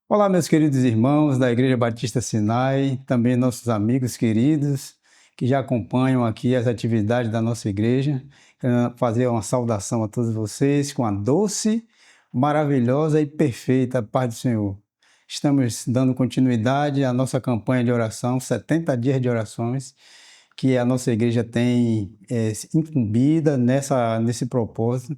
Olá, meus queridos irmãos da Igreja Batista Sinai, também nossos amigos queridos que já acompanham aqui as atividades da nossa igreja. Quero fazer uma saudação a todos vocês com a doce, maravilhosa e perfeita paz do Senhor. Estamos dando continuidade à nossa campanha de oração, 70 dias de orações, que a nossa igreja tem incumbida nesse propósito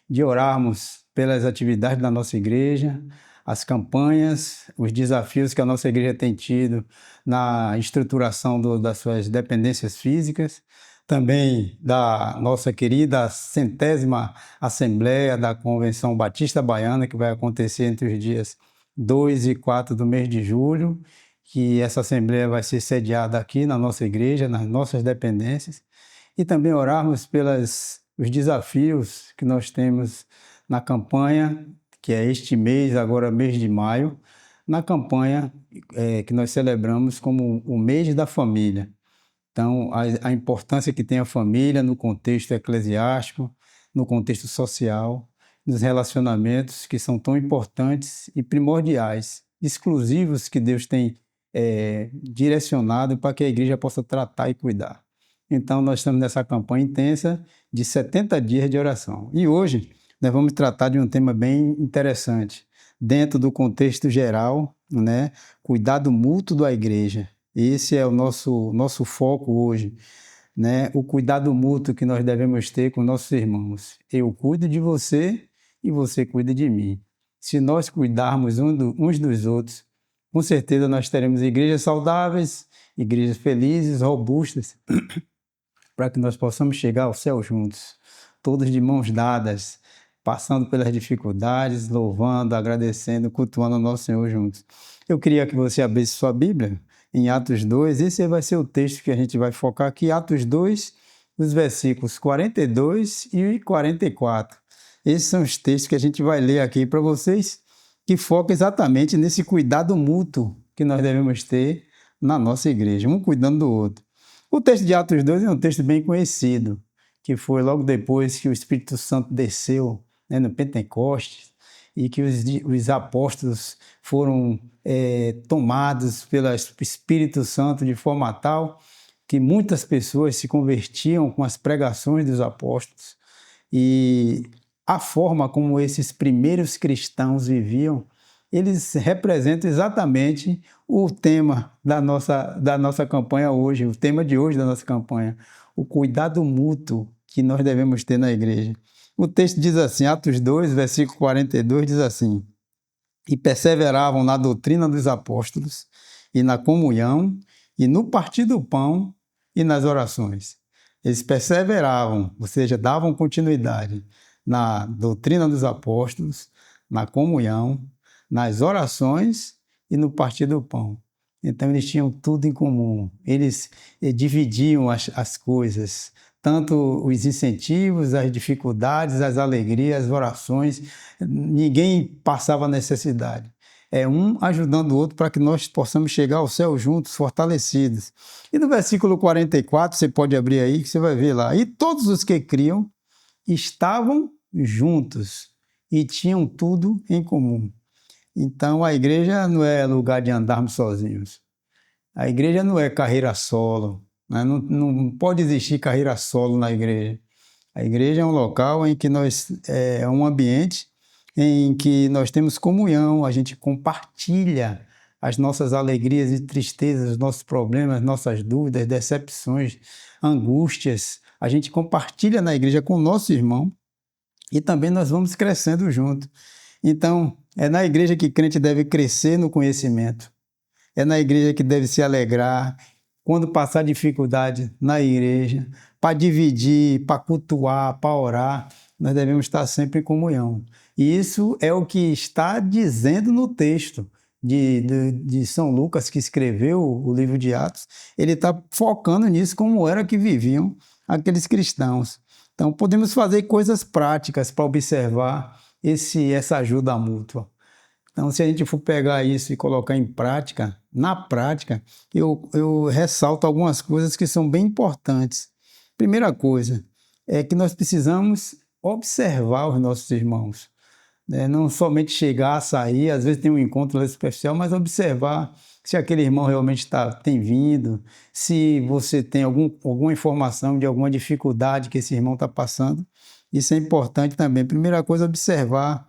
de orarmos pelas atividades da nossa igreja, as campanhas, os desafios que a nossa igreja tem tido na estruturação das suas dependências físicas, também da nossa querida 100ª Assembleia da Convenção Batista Baiana, que vai acontecer entre os dias 2 e 4 do mês de julho, que essa Assembleia vai ser sediada aqui na nossa igreja, nas nossas dependências, e também orarmos pelos desafios que nós temos na campanha, que é este mês, agora mês de maio, na campanha que nós celebramos como o mês da família. Então, a importância que tem a família no contexto eclesiástico, no contexto social, nos relacionamentos que são tão importantes e primordiais, exclusivos que Deus tem direcionado para que a igreja possa tratar e cuidar. Então, nós estamos nessa campanha intensa de 70 dias de oração. E hoje nós vamos tratar de um tema bem interessante, dentro do contexto geral, né? Cuidado mútuo da igreja. Esse é o nosso foco hoje, né? O cuidado mútuo que nós devemos ter com nossos irmãos. Eu cuido de você e você cuida de mim. Se nós cuidarmos uns dos outros, com certeza nós teremos igrejas saudáveis, igrejas felizes, robustas, para que nós possamos chegar ao céu juntos, todos de mãos dadas, passando pelas dificuldades, louvando, agradecendo, cultuando o nosso Senhor juntos. Eu queria que você abrisse sua Bíblia em Atos 2, esse vai ser o texto que a gente vai focar aqui, Atos 2, os versículos 42 e 44. Esses são os textos que a gente vai ler aqui para vocês, que focam exatamente nesse cuidado mútuo que nós devemos ter na nossa igreja, um cuidando do outro. O texto de Atos 2 é um texto bem conhecido, que foi logo depois que o Espírito Santo desceu, né, no Pentecostes, e que os apóstolos foram tomados pelo Espírito Santo de forma tal que muitas pessoas se convertiam com as pregações dos apóstolos. E a forma como esses primeiros cristãos viviam, eles representam exatamente o tema da nossa campanha hoje, o tema de hoje da nossa campanha, o cuidado mútuo que nós devemos ter na igreja. O texto diz assim, Atos 2, versículo 42, diz assim: E perseveravam na doutrina dos apóstolos, e na comunhão, e no partir do pão, e nas orações. Eles perseveravam, ou seja, davam continuidade na doutrina dos apóstolos, na comunhão, nas orações e no partir do pão. Então, eles tinham tudo em comum. Eles dividiam as coisas, tanto os incentivos, as dificuldades, as alegrias, as orações. Ninguém passava necessidade. É um ajudando o outro para que nós possamos chegar ao céu juntos, fortalecidos. E no versículo 44, você pode abrir aí, que você vai ver lá. E todos os que criam estavam juntos e tinham tudo em comum. Então, a igreja não é lugar de andarmos sozinhos. A igreja não é carreira solo, né? Não pode existir carreira solo na igreja. A igreja é um local em que é um ambiente em que nós temos comunhão, a gente compartilha as nossas alegrias e tristezas, os nossos problemas, nossas dúvidas, decepções, angústias. A gente compartilha na igreja com o nosso irmão e também nós vamos crescendo junto. Então, é na igreja que o crente deve crescer no conhecimento. É na igreja que deve se alegrar quando passar dificuldade na igreja, para dividir, para cultuar, para orar, nós devemos estar sempre em comunhão. E isso é o que está dizendo no texto de São Lucas, que escreveu o livro de Atos. Ele está focando nisso, como era que viviam aqueles cristãos. Então, podemos fazer coisas práticas para observar essa ajuda mútua. Então, se a gente for pegar isso e colocar em prática, na prática, eu ressalto algumas coisas que são bem importantes. Primeira coisa é que nós precisamos observar os nossos irmãos. né? Não somente chegar, sair, às vezes tem um encontro lá superficial, mas observar se aquele irmão realmente tem vindo, se você tem alguma informação de alguma dificuldade que esse irmão está passando. Isso é importante também. Primeira coisa, observar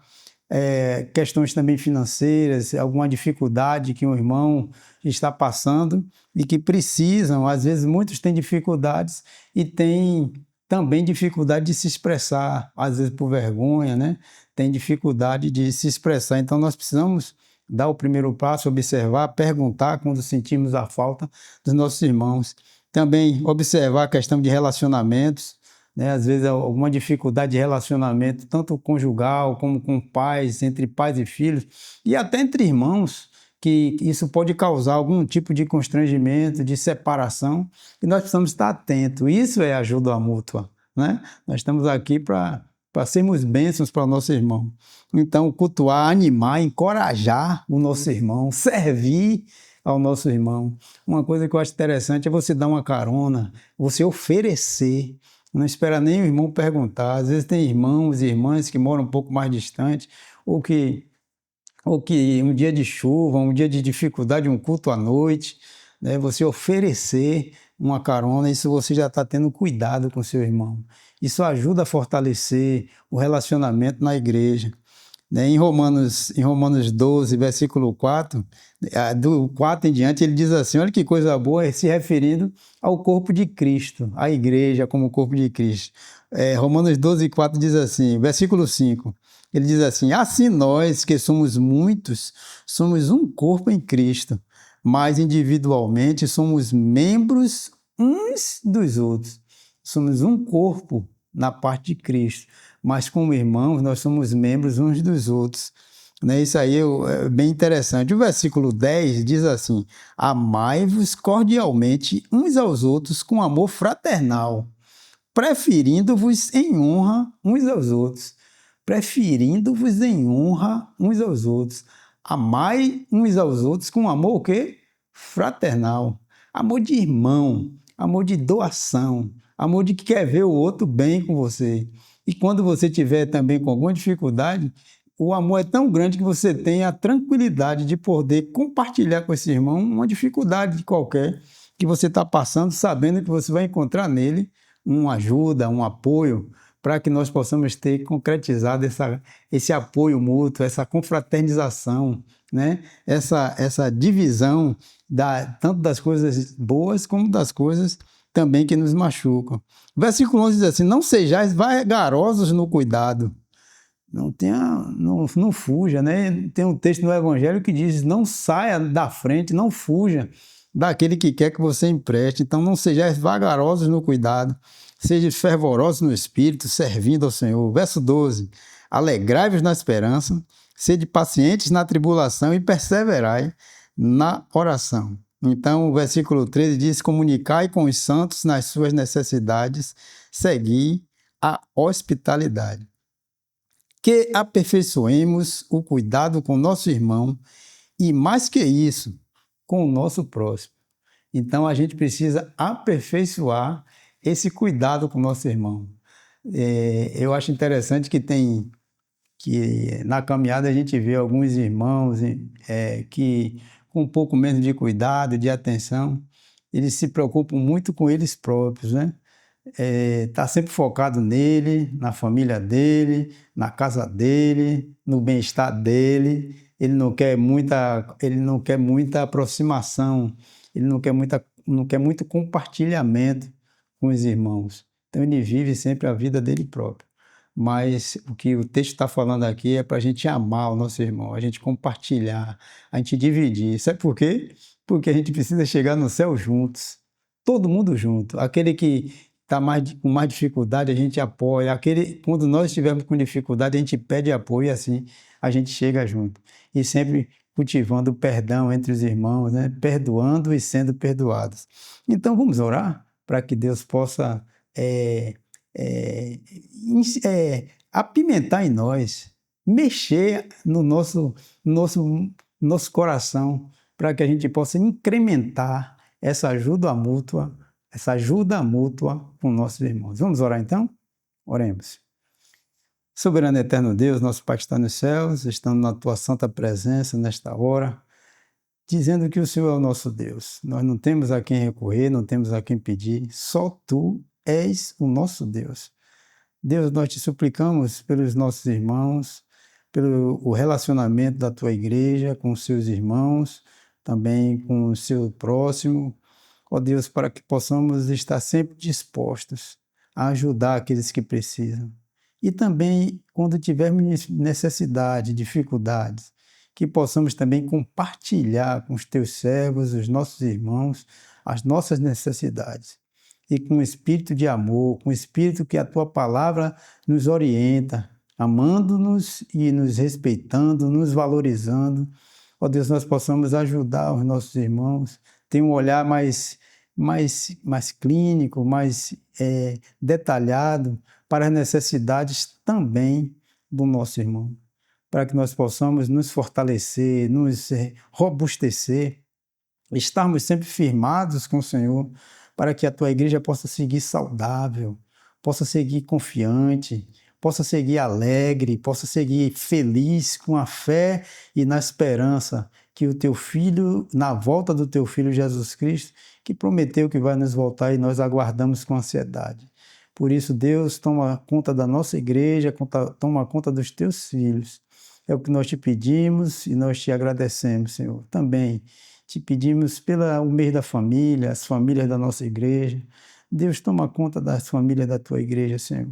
questões também financeiras, alguma dificuldade que um irmão está passando e que precisam, às vezes muitos têm dificuldades e têm também dificuldade de se expressar, às vezes por vergonha, né? Tem dificuldade de se expressar. Então nós precisamos dar o primeiro passo, observar, perguntar quando sentimos a falta dos nossos irmãos. Também observar a questão de relacionamentos, né? Às vezes alguma dificuldade de relacionamento, tanto conjugal como com pais, entre pais e filhos, e até entre irmãos, que isso pode causar algum tipo de constrangimento, de separação, e nós precisamos estar atentos. Isso é ajuda mútua, né? Nós estamos aqui para sermos bênçãos para o nosso irmão. Então, cultuar, animar, encorajar o nosso irmão, servir ao nosso irmão. Uma coisa que eu acho interessante é você dar uma carona, você oferecer. Não espera nem o irmão perguntar. Às vezes tem irmãos e irmãs que moram um pouco mais distante, ou que um dia de chuva, um dia de dificuldade, um culto à noite, né? Você oferecer uma carona, isso você já está tendo cuidado com seu irmão. Isso ajuda a fortalecer o relacionamento na igreja. Em Romanos 12, versículo 4, do 4 em diante, ele diz assim, olha que coisa boa, se referindo ao corpo de Cristo, à igreja como corpo de Cristo. Romanos 12, 4 diz assim, versículo 5, ele diz assim, assim nós que somos muitos, somos um corpo em Cristo, mas individualmente somos membros uns dos outros. Somos um corpo na parte de Cristo, mas como irmãos nós somos membros uns dos outros. Isso aí é bem interessante. O versículo 10 diz assim, amai-vos cordialmente uns aos outros com amor fraternal, preferindo-vos em honra uns aos outros. Preferindo-vos em honra uns aos outros. Amai uns aos outros com amor o quê? Fraternal. Amor de irmão, amor de doação, amor de que quer ver o outro bem com você. E quando você tiver também com alguma dificuldade, o amor é tão grande que você tem a tranquilidade de poder compartilhar com esse irmão uma dificuldade qualquer que você está passando, sabendo que você vai encontrar nele uma ajuda, um apoio, para que nós possamos ter concretizado esse apoio mútuo, essa confraternização, né? essa divisão tanto das coisas boas como das coisas também que nos machucam. O versículo 11 diz assim, não sejais vagarosos no cuidado. Não fuja, né? Tem um texto no Evangelho que diz, não saia da frente, não fuja daquele que quer que você empreste. Então, não sejais vagarosos no cuidado, sejam fervorosos no espírito, servindo ao Senhor. Verso 12, alegrai-vos na esperança, sede pacientes na tribulação e perseverai na oração. Então, o versículo 13 diz, comunicai com os santos nas suas necessidades, segui a hospitalidade. Que aperfeiçoemos o cuidado com o nosso irmão e, mais que isso, com o nosso próximo. Então, a gente precisa aperfeiçoar esse cuidado com o nosso irmão. Eu acho interessante que na caminhada a gente vê alguns irmãos que, com um pouco menos de cuidado, de atenção, eles se preocupam muito com eles próprios, né? Tá sempre focado nele, na família dele, na casa dele, no bem-estar dele. Ele não quer muita aproximação, ele não quer muito compartilhamento com os irmãos. Então ele vive sempre a vida dele próprio. Mas o que o texto está falando aqui é para a gente amar o nosso irmão, a gente compartilhar, a gente dividir. Sabe por quê? Porque a gente precisa chegar no céu juntos, todo mundo junto. Aquele que está com mais dificuldade, a gente apoia. Quando nós estivermos com dificuldade, a gente pede apoio e assim a gente chega junto. E sempre cultivando o perdão entre os irmãos, né? Perdoando e sendo perdoados. Então vamos orar para que Deus possa apimentar em nós, mexer no nosso coração, para que a gente possa incrementar essa ajuda mútua com nossos irmãos. Vamos orar então? Oremos. Soberano e eterno Deus, nosso Pai que está nos céus, estamos na Tua santa presença nesta hora, dizendo que o Senhor é o nosso Deus. Nós não temos a quem recorrer, não temos a quem pedir, só Tu és o nosso Deus. Deus, nós te suplicamos pelos nossos irmãos, pelo o relacionamento da Tua igreja com os seus irmãos, também com o seu próximo. Ó Deus, para que possamos estar sempre dispostos a ajudar aqueles que precisam. E também, quando tivermos necessidade, dificuldades, que possamos também compartilhar com os teus servos, os nossos irmãos, as nossas necessidades. E com o espírito de amor, com o espírito que a tua palavra nos orienta, amando-nos e nos respeitando, nos valorizando. Ó Deus, nós possamos ajudar os nossos irmãos, ter um olhar mais clínico, mais detalhado para as necessidades também do nosso irmão, para que nós possamos nos fortalecer, nos robustecer, estarmos sempre firmados com o Senhor, para que a tua igreja possa seguir saudável, possa seguir confiante, possa seguir alegre, possa seguir feliz com a fé e na esperança que o teu filho, na volta do teu filho Jesus Cristo, que prometeu que vai nos voltar e nós aguardamos com ansiedade. Por isso, Deus, toma conta da nossa igreja, toma conta dos teus filhos. É o que nós te pedimos e nós te agradecemos, Senhor. Também te pedimos pelo mês da família, as famílias da nossa igreja. Deus, toma conta das famílias da tua igreja, Senhor.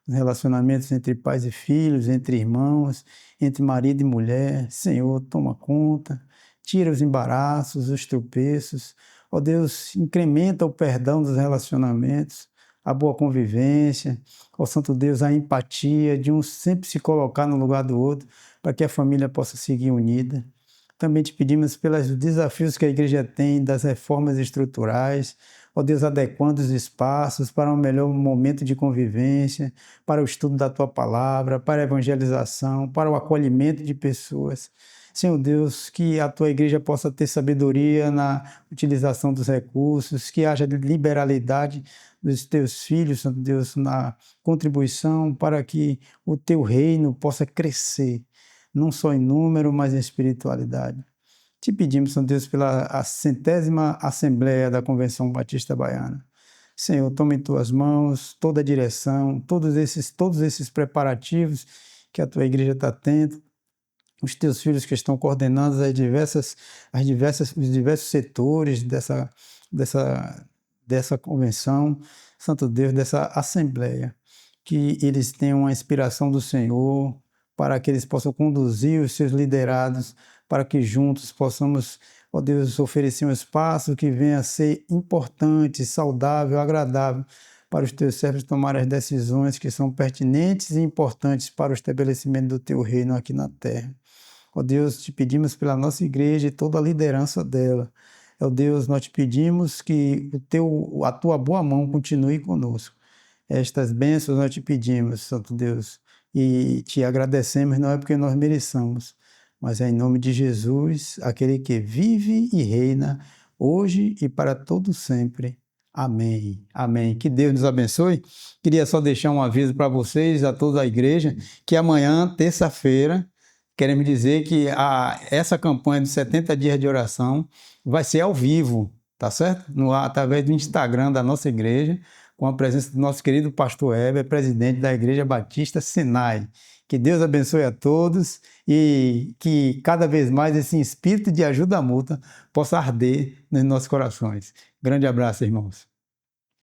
Os relacionamentos entre pais e filhos, entre irmãos, entre marido e mulher. Senhor, toma conta. Tira os embaraços, os tropeços. Ó Deus, incrementa o perdão dos relacionamentos, a boa convivência, ó Santo Deus, a empatia de um sempre se colocar no lugar do outro, para que a família possa seguir unida. Também te pedimos pelos desafios que a igreja tem, das reformas estruturais, ó Deus, adequando os espaços para um melhor momento de convivência, para o estudo da Tua Palavra, para a evangelização, para o acolhimento de pessoas. Senhor Deus, que a Tua igreja possa ter sabedoria na utilização dos recursos, que haja liberalidade dos Teus filhos, Santo Deus, na contribuição para que o Teu reino possa crescer, não só em número, mas em espiritualidade. Te pedimos, Santo Deus, pela 100ª Assembleia da Convenção Batista Baiana. Senhor, toma em Tuas mãos toda a direção, todos esses preparativos que a Tua igreja está tendo, os Teus filhos que estão coordenando os diversos setores dessa convenção, Santo Deus, dessa Assembleia, que eles tenham uma inspiração do Senhor, para que eles possam conduzir os seus liderados, para que juntos possamos, ó Deus, oferecer um espaço que venha a ser importante, saudável, agradável, para os teus servos tomarem as decisões que são pertinentes e importantes para o estabelecimento do teu reino aqui na terra. Ó Deus, te pedimos pela nossa igreja e toda a liderança dela. Ó Deus, nós te pedimos que a tua boa mão continue conosco. Estas bênçãos nós te pedimos, Santo Deus, e te agradecemos, não é porque nós mereçamos, mas é em nome de Jesus, aquele que vive e reina hoje e para todo sempre. Amém. Amém. Que Deus nos abençoe. Queria só deixar um aviso para vocês, a toda a igreja, que amanhã, terça-feira, queremos dizer que essa campanha de 70 dias de oração vai ser ao vivo, tá certo? Através do Instagram da nossa igreja, com a presença do nosso querido pastor Heber, presidente da Igreja Batista Sinai. Que Deus abençoe a todos e que cada vez mais esse espírito de ajuda mútua possa arder nos nossos corações. Grande abraço, irmãos.